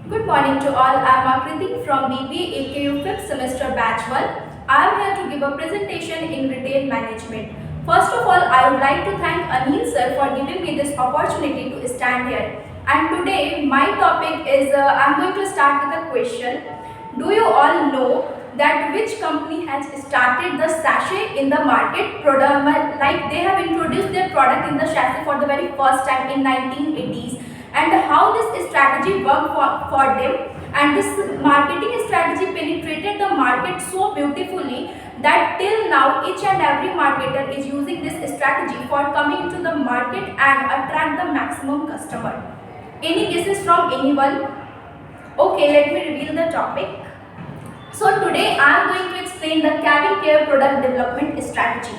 Good morning to all. I am Akriti from BBA AKU 5th semester batch 1. I am here to give a presentation in retail management. First of all, I would like to thank Anil sir for giving me this opportunity to stand here. And today my topic is I am going to start with a question. Do you all know that which company has started the sachet in the market product, like they have introduced their product in the sachet for the very first time in 1980s, and how this strategy worked for them, and this marketing strategy penetrated the market so beautifully that till now each and every marketer is using this strategy for coming into the market and attract the maximum customer. Any guesses from anyone? Okay, let me reveal the topic. So today I am going to explain the cabin care product development strategy.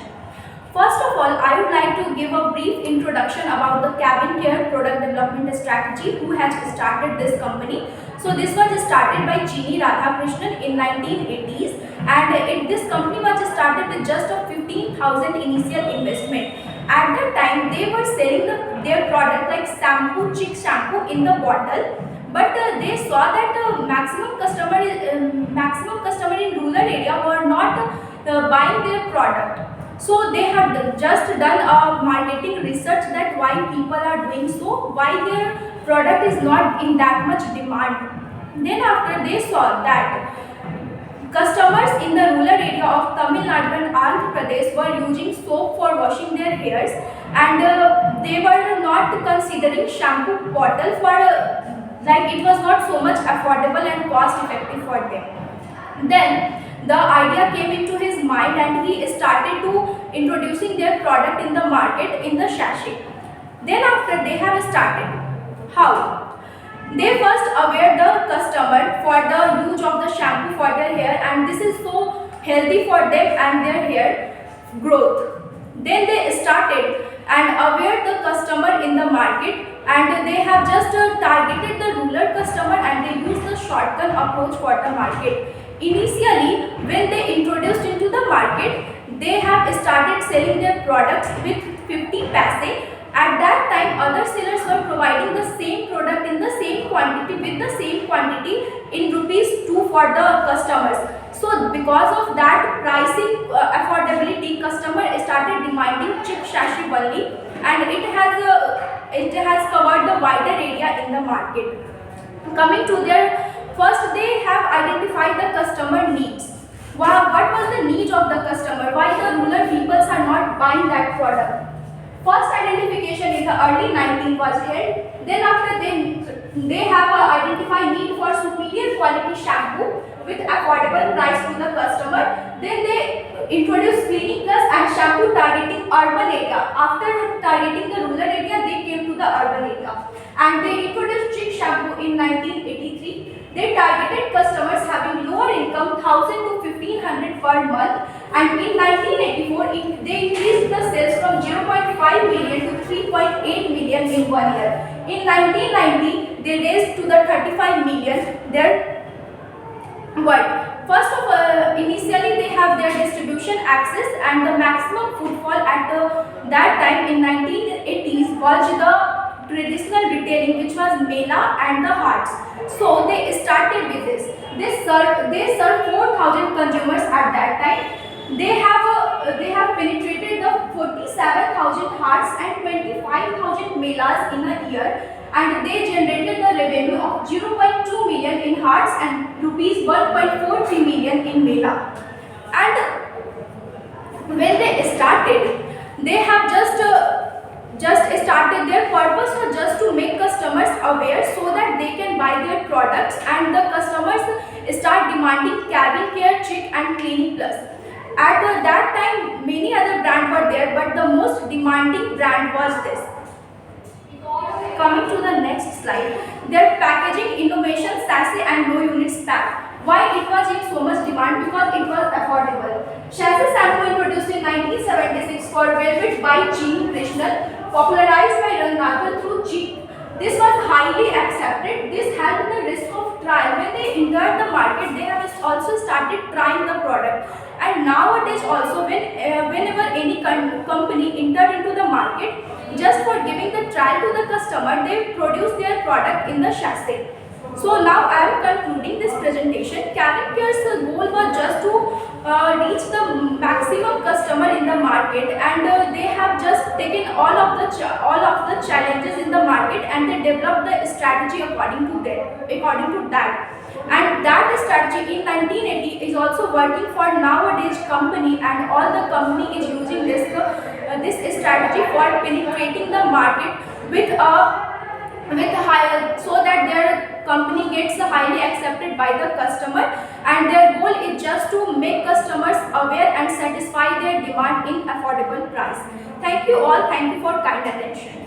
First of all, I would like to give a brief introduction about the cabin care product development strategy, who has started this company. So this was started by Chini Radhakrishnan in 1980s, and this company was started with just a 15,000 initial investment. At that time, they were selling their product like shampoo, chick shampoo in the bottle, but they saw that maximum customer in rural area were not buying their product. So they have just done a marketing research that why people are doing so, why their product is not in that much demand. Then after they saw that customers in the rural area of Tamil Nadu and Andhra Pradesh were using soap for washing their hairs, and they were not considering shampoo bottle for like it was not so much affordable and cost effective for them. Then the idea came into his mind and he started to introducing their product in the market in the sachet. Then after they have started, how? They first aware the customer for the use of the shampoo for their hair, and this is so healthy for them and their hair growth. Then they started and aware the customer in the market, and they have just targeted the rural customer and they use the shotgun approach for the market. Initially, when they introduced into the market, they have started selling their products with 50 paise. At that time, other sellers were providing the same product in the same quantity with the same quantity in rupees 2 for the customers. So because of that pricing affordability, customer started demanding chick sachet only, and it has covered the wider area in the market. Coming to their first, they have identified the customer needs. Wow, what was the needs of the customer? Why the rural peoples are not buying that product? First identification in the early 19th was held. Then after they have identified need for superior quality shampoo with affordable price to the customer. Then they introduced Clinic Plus and shampoo targeting urban area. After targeting the rural area, they came to the urban area. And they introduced Chick shampoo in 1983. They targeted customers having lower income, 1000 to 1500 per month, and in 1984 they increased the sales from 0.5 million to 3.8 million in 1 year. In 1990 they raised to the 35 million their worth. First of all, initially they have their distribution access, and the maximum footfall at that time in 1980s was the traditional retailing, which was Mela and the Hearts. So they started with this. They served 4,000 consumers at that time. They have penetrated the 47,000 Hearts and 25,000 Melas in a year, and they generated the revenue of 0.2 million in Hearts and rupees 1.43 million in Mela. And when they started, they have just started. Their purpose was just to make customers aware so that they can buy their products, and the customers start demanding cabin care, chick and Clinic Plus. At that time many other brands were there, but the most demanding brand was this. Coming to the next slide, their packaging innovation, sachet and low units pack. Why it was in so much demand? Because it was affordable. Sachet shampoo introduced in 1976 for Velvet by Chini Krishnan, popularized by Ranganathan through cheap. This was highly accepted. This helped the risk of trial. When they entered the market, they have also started trying the product. And nowadays also, whenever any company entered into the market, just for giving the trial to the customer, they produce their product in the sachet. So now I am concluding this presentation. Kevin Care's goal was just to reach the maximum customer in the market, and they have just taken all of the challenges in the market, and they developed the strategy according to that. And that strategy in 1980 is also working for nowadays company, and all the company is using this strategy for penetrating the market with a higher, so that their company gets highly accepted by the customer, and their goal is just to make customers aware and satisfy their demand in affordable price. Thank you all. Thank you for kind attention.